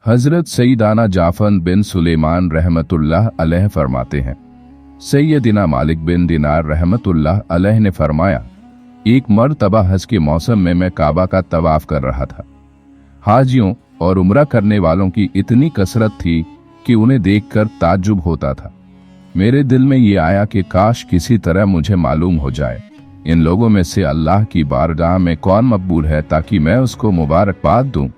हजरत सईदाना जाफर बिन सुलेमान रहमतुल्लाह अलैह फरमाते हैं, सैयदिना मालिक बिन दिनार रहमतुल्लाह अलैह ने फरमाया, एक मरतबा हज के मौसम में मैं काबा का तवाफ कर रहा था। हाजियों और उम्रा करने वालों की इतनी कसरत थी कि उन्हें देखकर ताज्जुब होता था। मेरे दिल में ये आया कि काश किसी तरह मुझे मालूम हो जाए इन लोगों में से अल्लाह की बारगाह में कौन मकबूल है, ताकि मैं उसको मुबारकबाद दूं,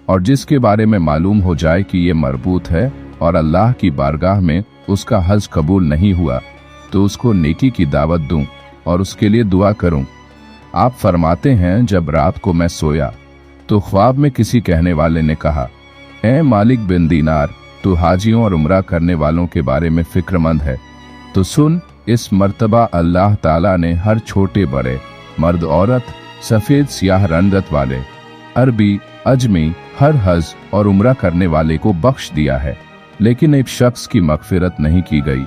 और जिसके बारे में मालूम हो जाए कि ये मरबूत है और अल्लाह की बारगाह में उसका हज कबूल नहीं हुआ तो उसको नेकी की दावत दूं और उसके लिए दुआ करूं। आप फरमाते हैं, जब रात को मैं सोया तो ख्वाब में किसी कहने वाले ने कहा, ए मालिक बिन दीनार, तू हाजियों और उम्रा करने वालों के बारे में फिक्रमंद है, तो सुन, इस मर्तबा अल्लाह ताला ने हर छोटे बड़े, मर्द औरत, सफेद सियाह रंगत वाले, अरबी अजमी, हर हज और उम्रा करने वाले को बख्श दिया है, लेकिन एक शख्स की मगफिरत नहीं की गई।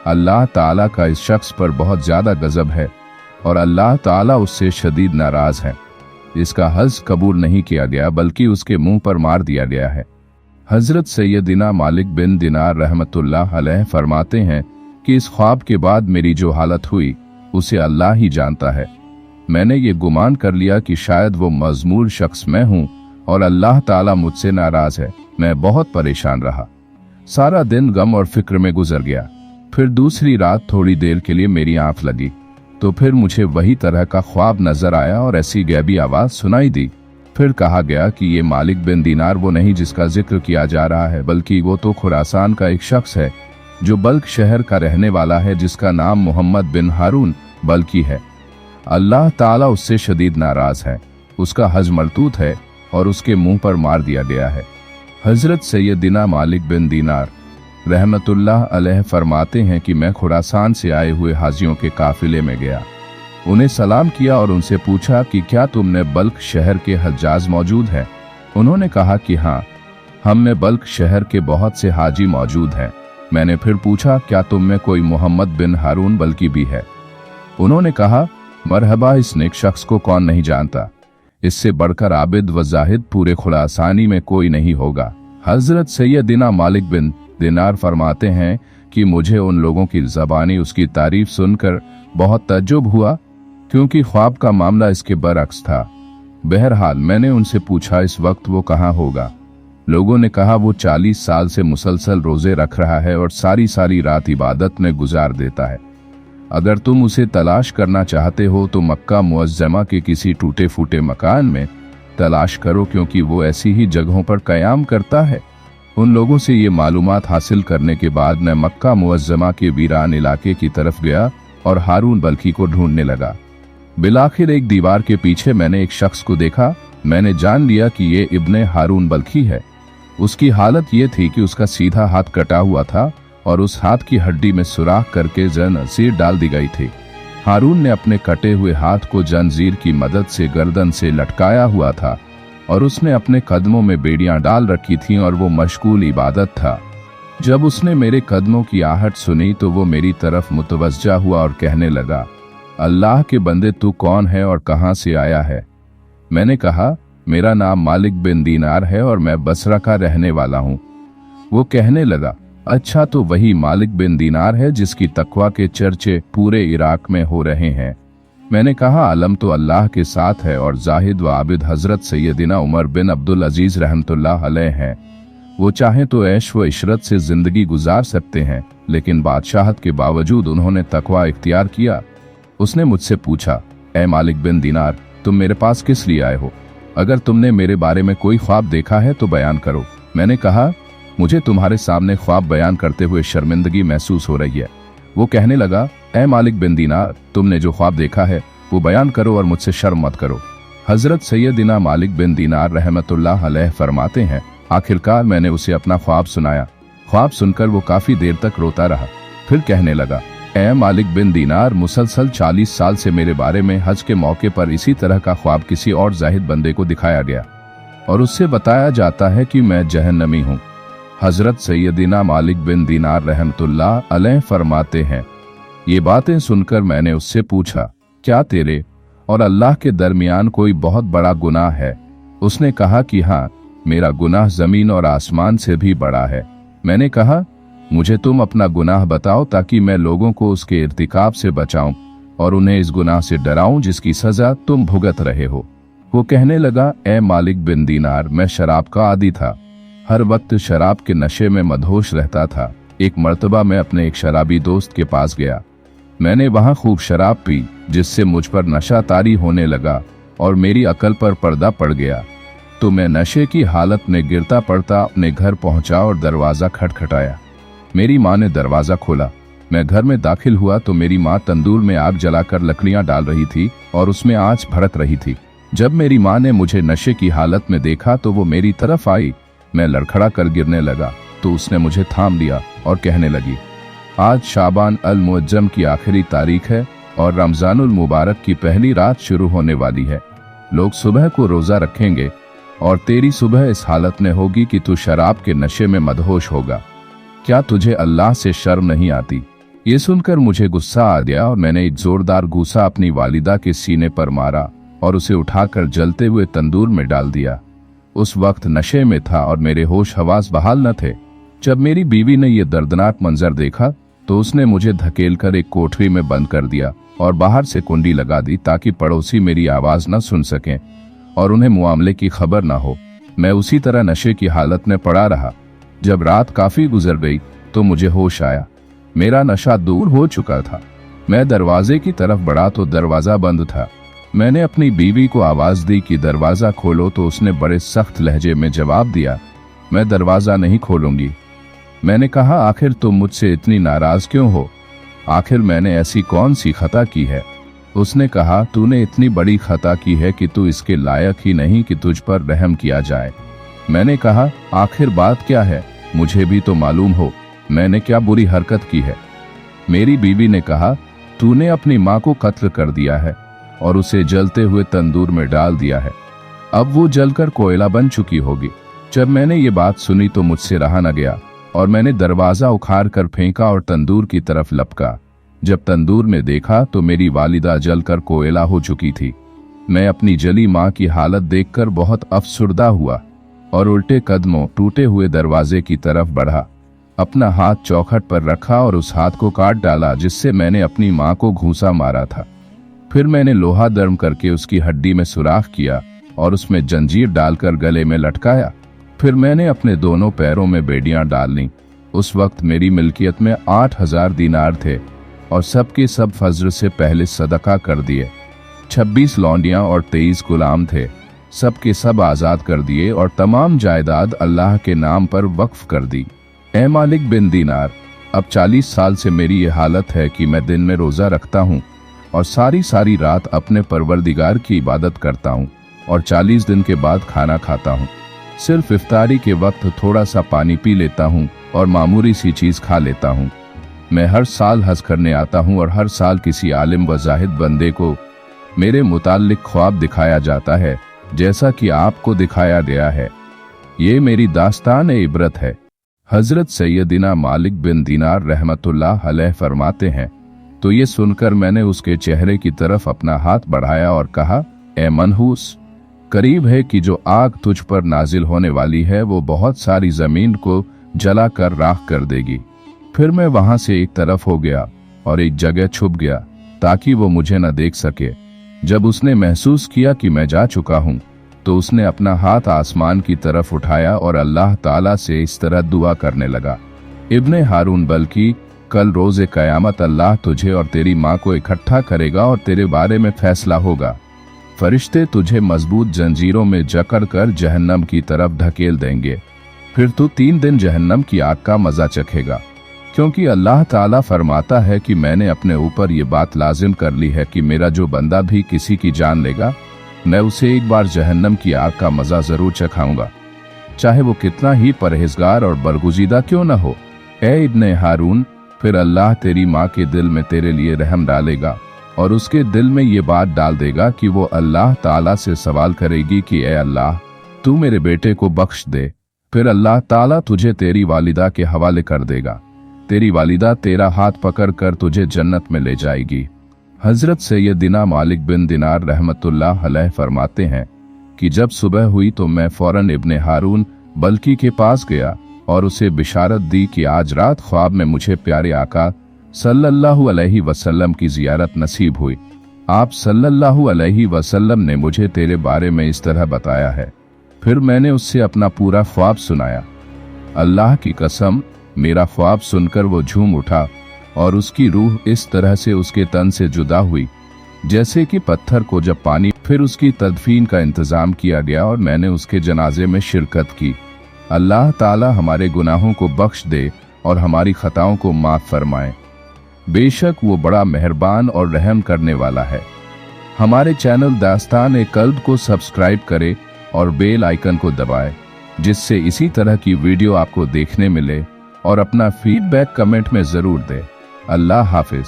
अल्लाह ताला का इस शख्स पर बहुत ज्यादा गजब है और अल्लाह ताला उससे शदीद नाराज है। इसका हज कबूल नहीं किया गया बल्कि उसके मुंह पर मार दिया गया है। हजरत सैयदिना मालिक बिन दिनार रहमतुल्लाह अलैह फरमाते हैं कि इस ख्वाब के बाद मेरी जो हालत हुई उसे अल्लाह ही जानता है। मैंने ये गुमान कर लिया कि शायद वो मजमूर शख्स मैं हूँ और अल्लाह ताला मुझसे नाराज है। मैं बहुत परेशान रहा। सारा दिन गम और फिक्र में गुजर गया। फिर दूसरी रात थोड़ी देर के लिए मेरी आंख लगी तो फिर मुझे वही तरह का ख्वाब नजर आया और ऐसी गैबी आवाज सुनाई दी। फिर कहा गया कि ये मालिक बिन दीनार वो नहीं जिसका जिक्र किया जा रहा है, बल्कि वो तो खुरासान का एक शख्स है जो बल्क शहर का रहने वाला है, जिसका नाम मोहम्मद बिन हारून बल्की है। अल्लाह ताला उससे शदीद नाराज है, उसका हज मरतूत है और उसके मुंह पर मार दिया गया है। हजरत सैयदिना मालिक बिन दीनार रहमतुल्लाह अलैह फरमाते हैं कि मैं खुरासान से आए हुए हाजियों के काफिले में गया, उन्हें सलाम किया और उनसे पूछा कि क्या तुमने बल्क शहर के हज्जाज मौजूद हैं? उन्होंने कहा कि हाँ, हम में बल्क शहर के बहुत से हाजी मौजूद हैं। मैंने फिर पूछा, क्या तुम में कोई मोहम्मद बिन हारून बल्की भी है? उन्होंने कहा, मरहबा, इस नेक शख्स को कौन नहीं जानता, इससे बढ़कर आबिद व जाहिद पूरे खुरासानी में कोई नहीं होगा। हजरत सैयदिना मालिक बिन दिनार फरमाते हैं कि मुझे उन लोगों की ज़बानी उसकी तारीफ सुनकर बहुत तज्जुब हुआ, क्योंकि ख्वाब का मामला इसके बरअक्स था। बहरहाल मैंने उनसे पूछा, इस वक्त वो कहाँ होगा? लोगों ने कहा, वो 40 साल से मुसलसल रोजे रख रहा है और सारी सारी रात इबादत में गुजार देता है। अगर तुम उसे तलाश करना चाहते हो तो मक्का मुअज्जमा के किसी टूटे फूटे मकान में तलाश करो, क्योंकि वो ऐसी ही जगहों पर कयाम करता है। उन लोगों से ये मालूमात हासिल करने के बाद मैं मक्का मुअज्जमा के वीरान इलाके की तरफ गया और हारून बल्की को ढूंढने लगा। बिलाखिर एक दीवार के पीछे मैंने एक शख्स को देखा। मैंने जान लिया कि ये इब्ने हारून बल्की है। उसकी हालत ये थी कि उसका सीधा हाथ कटा हुआ था और उस हाथ की हड्डी में सुराख करके जंजीर डाल दी गई थी। हारून ने अपने कटे हुए हाथ को जंजीर की मदद से गर्दन से लटकाया हुआ था और उसने अपने कदमों में बेड़ियां डाल रखी थीं और वो मशगूल इबादत था। जब उसने मेरे कदमों की आहट सुनी तो वो मेरी तरफ मुतवज्जा हुआ और कहने लगा, अल्लाह के बंदे, तू कौन है और कहाँ से आया है? मैंने कहा, मेरा नाम मालिक बिन दीनार है और मैं बसरा का रहने वाला हूँ। वो कहने लगा, अच्छा, तो वही मालिक बिन दीनार है जिसकी तकवा के चर्चे पूरे इराक में हो रहे हैं। मैंने कहा, आलम तो अल्लाह के साथ है और जाहिद व आबिद हजरत सैयदिना उमर बिन अब्दुल अजीज रहमतुल्लाह अलैह हैं। वो चाहें तो ऐश व इशरत से जिंदगी गुजार सकते हैं, लेकिन बादशाहत के बावजूद उन्होंने तकवा इख्तियार किया। उसने मुझसे पूछा, ए मालिक बिन दीनार, तुम मेरे पास किस लिए आए हो? अगर तुमने मेरे बारे में कोई ख्वाब देखा है तो बयान करो। मैंने कहा, मुझे तुम्हारे सामने ख्वाब बयान करते हुए शर्मिंदगी महसूस हो रही है। वो कहने लगा, ए मालिक बिन दीनार, तुमने जो ख्वाब देखा है वो बयान करो और मुझसे शर्म मत करो। हजरत सैयदिना मालिक बिन दीनार रहमतुल्लाह अलैह फरमाते हैं, आखिरकार मैंने उसे अपना ख्वाब सुनाया। ख्वाब सुनकर वो काफी देर तक रोता रहा। फिर कहने लगा, ए मालिक बिन दीनार, मुसलसल 40 साल से मेरे बारे में हज के मौके पर इसी तरह का ख्वाब किसी और जाहिद बंदे को दिखाया गया और उससे बताया जाता है कि मैं जहन्नमी हूँ। हजरत सैयदिना मालिक बिन दीनार रहमतुल्लाह अलैह फरमाते हैं, ये बातें सुनकर मैंने उससे पूछा, क्या तेरे और अल्लाह के दरमियान कोई बहुत बड़ा गुनाह है? उसने कहा कि हाँ, मेरा गुनाह जमीन और आसमान से भी बड़ा है। मैंने कहा, मुझे तुम अपना गुनाह बताओ ताकि मैं लोगों को उसके इर्तिकाब से बचाऊं और उन्हें इस गुनाह से डराऊं जिसकी सजा तुम भुगत रहे हो। वो कहने लगा, ए मालिक बिन दीनार, मैं शराब का आदी था, हर वक्त शराब के नशे में मदहोश रहता था। एक मर्तबा मैं अपने एक शराबी दोस्त के पास गया। मैंने वहां खूब शराब पी जिससे मुझ पर नशा तारी होने लगा और मेरी अकल पर पर्दा पड़ गया। तो मैं नशे की हालत में गिरता पड़ता अपने घर पहुंचा और दरवाजा खटखटाया। मेरी माँ ने दरवाजा खोला। मैं घर में दाखिल हुआ तो मेरी माँ तंदूर में आग जलाकर लकड़ियां डाल रही थी और उसमें आंच भड़क रही थी। जब मेरी माँ ने मुझे नशे की हालत में देखा तो वो मेरी तरफ आई। मैं लड़खड़ा कर गिरने लगा तो उसने मुझे थाम लिया और कहने लगी, आज शाबान अल मुअज्जम की आखिरी तारीख है और रमजानुल मुबारक की पहली रात शुरू होने वाली है। लोग सुबह को रोजा रखेंगे और तेरी सुबह इस हालत में होगी कि तू शराब के नशे में मदहोश होगा। क्या तुझे अल्लाह से शर्म नहीं आती? ये सुनकर मुझे गुस्सा आ गया और मैंने एक जोरदार घूसा अपनी वालिदा के सीने पर मारा और उसे उठाकर जलते हुए तंदूर में डाल दिया। उस वक्त नशे में था और मेरे होश हवास बहाल न थे। जब मेरी बीवी ने यह दर्दनाक मंजर देखा तो उसने मुझे धकेलकर एक कोठरी में बंद कर दिया और बाहर से कुंडी लगा दी ताकि पड़ोसी मेरी आवाज न सुन सकें और उन्हें मामले की खबर न हो। मैं उसी तरह नशे की हालत में पड़ा रहा। जब रात काफी गुजर गई तो मुझे होश आया। मेरा नशा दूर हो चुका था। मैं दरवाजे की तरफ बढ़ा तो दरवाजा बंद था। मैंने अपनी बीवी को आवाज दी कि दरवाजा खोलो तो उसने बड़े सख्त लहजे में जवाब दिया, मैं दरवाजा नहीं खोलूंगी। मैंने कहा, आखिर तुम मुझसे इतनी नाराज क्यों हो? आखिर मैंने ऐसी कौन सी खता की है? उसने कहा, तूने इतनी बड़ी खता की है कि तू इसके लायक ही नहीं कि तुझ पर रहम किया जाए। मैंने कहा, आखिर बात क्या है? मुझे भी तो मालूम हो, मैंने क्या बुरी हरकत की है? मेरी बीवी ने कहा, तूने अपनी माँ को कत्ल कर दिया है और उसे जलते हुए तंदूर में डाल दिया है। अब वो जलकर कोयला बन चुकी होगी। जब मैंने ये बात सुनी तो मुझसे रहा न गया और मैंने दरवाजा उखाड़ कर फेंका और तंदूर की तरफ लपका। जब तंदूर में देखा तो मेरी वालिदा जलकर कोयला हो चुकी थी। मैं अपनी जली माँ की हालत देखकर बहुत अफसुर्दा हुआ और उल्टे कदमों टूटे हुए दरवाजे की तरफ बढ़ा। अपना हाथ चौखट पर रखा और उस हाथ को काट डाला जिससे मैंने अपनी माँ को घूंसा मारा था। फिर मैंने लोहा दर्म करके उसकी हड्डी में सुराख किया और उसमें जंजीर डालकर गले में लटकाया। फिर मैंने अपने दोनों पैरों में बेड़ियां डाल लीं। उस वक्त मेरी मिल्कियत में 8,000 दीनार थे और सबके सब फज्र से पहले सदका कर दिए। 26 लौंडियां और 23 गुलाम थे, सबके सब आजाद कर दिए और तमाम जायदाद अल्लाह के नाम पर वक्फ कर दी। ए मालिक बिन दीनार, अब 40 साल से मेरी ये हालत है कि मैं दिन में रोजा रखता हूँ और सारी सारी रात अपने परवरदिगार की इबादत करता हूँ और 40 दिन के बाद खाना खाता हूँ। सिर्फ इफ्तारी के वक्त थोड़ा सा पानी पी लेता हूँ और मामूली सी चीज खा लेता हूँ। मैं हर साल हज करने आता हूँ और हर साल किसी आलिम व जाहिद बंदे को मेरे मुताल्लिक ख्वाब दिखाया जाता है जैसा कि आपको दिखाया गया है। ये मेरी दास्तान इबरत है। हजरत सैयदिना मालिक बिन दीनार रहमतुल्लाह अलैह फरमाते हैं, तो ये सुनकर मैंने उसके चेहरे की तरफ अपना हाथ बढ़ाया और कहा, ए मनहूस, करीब है कि जो आग तुझ पर नाजिल होने वाली है वो बहुत सारी जमीन को जला कर राख कर देगी। फिर मैं वहां से एक तरफ हो गया और एक जगह छुप गया ताकि वो मुझे न देख सके। जब उसने महसूस किया कि मैं जा चुका हूँ तो उसने अपना हाथ आसमान की तरफ उठाया और अल्लाह ताला से इस तरह दुआ करने लगा, इब्ने हारून, बल्कि कल रोज़े क़यामत अल्लाह तुझे और तेरी माँ को इकट्ठा करेगा और तेरे बारे में फैसला होगा। फरिश्ते तुझे मजबूत जंजीरों में जकड़ कर जहन्नम की तरफ धकेल देंगे। फिर तू 3 दिन जहन्नम की आग का मजा चखेगा, क्योंकि अल्लाह ताला फरमाता है कि मैंने अपने ऊपर ये बात लाजिम कर ली है कि मेरा जो बंदा भी किसी की जान लेगा मैं उसे एक बार जहन्नम की आग का मजा जरूर चखाऊंगा, चाहे वो कितना ही परहेजगार और बरगुजीदा क्यों न हो। ए इब्ने हारून, फिर अल्लाह तेरी माँ के दिल में तेरे लिए रहम डालेगा और उसके दिल में ये बात डाल देगा कि वो अल्लाह ताला से सवाल करेगी कि ए अल्लाह, तू मेरे बेटे को बख्श दे। फिर अल्लाह ताला तुझे तेरी वालिदा के हवाले कर देगा। तेरी वालिदा तेरा हाथ पकड़ कर तुझे जन्नत में ले जाएगी। हजरत सैयदिना मालिक बिन दीनार रहमतुल्लाह अलैह फरमाते हैं, कि जब सुबह हुई तो मैं फौरन इब्ने हारून बल्की के पास गया और उसे बिशारत दी कि आज रात ख्वाब में मुझे प्यारे आका सल्लल्लाहु अलैहि वसल्लम की जियारत नसीब हुई। आप सल्लल्लाहु अलैहि वसल्लम ने मुझे तेरे बारे में इस तरह बताया है। फिर मैंने उससे अपना पूरा ख्वाब सुनाया। अल्लाह की कसम, मेरा ख्वाब सुनकर वो झूम उठा और उसकी रूह इस तरह से उसके तन से जुदा हुई जैसे कि पत्थर को जब पानी। फिर उसकी तदफीन का इंतजाम किया गया और मैंने उसके जनाजे में शिरकत की। अल्लाह ताला हमारे गुनाहों को बख्श दे और हमारी खताओं को माफ फरमाए। बेशक वो बड़ा मेहरबान और रहम करने वाला है। हमारे चैनल दास्तान-ए-कल्ब को सब्सक्राइब करें और बेल आइकन को दबाएं, जिससे इसी तरह की वीडियो आपको देखने मिले, और अपना फीडबैक कमेंट में जरूर दें। अल्लाह हाफिज।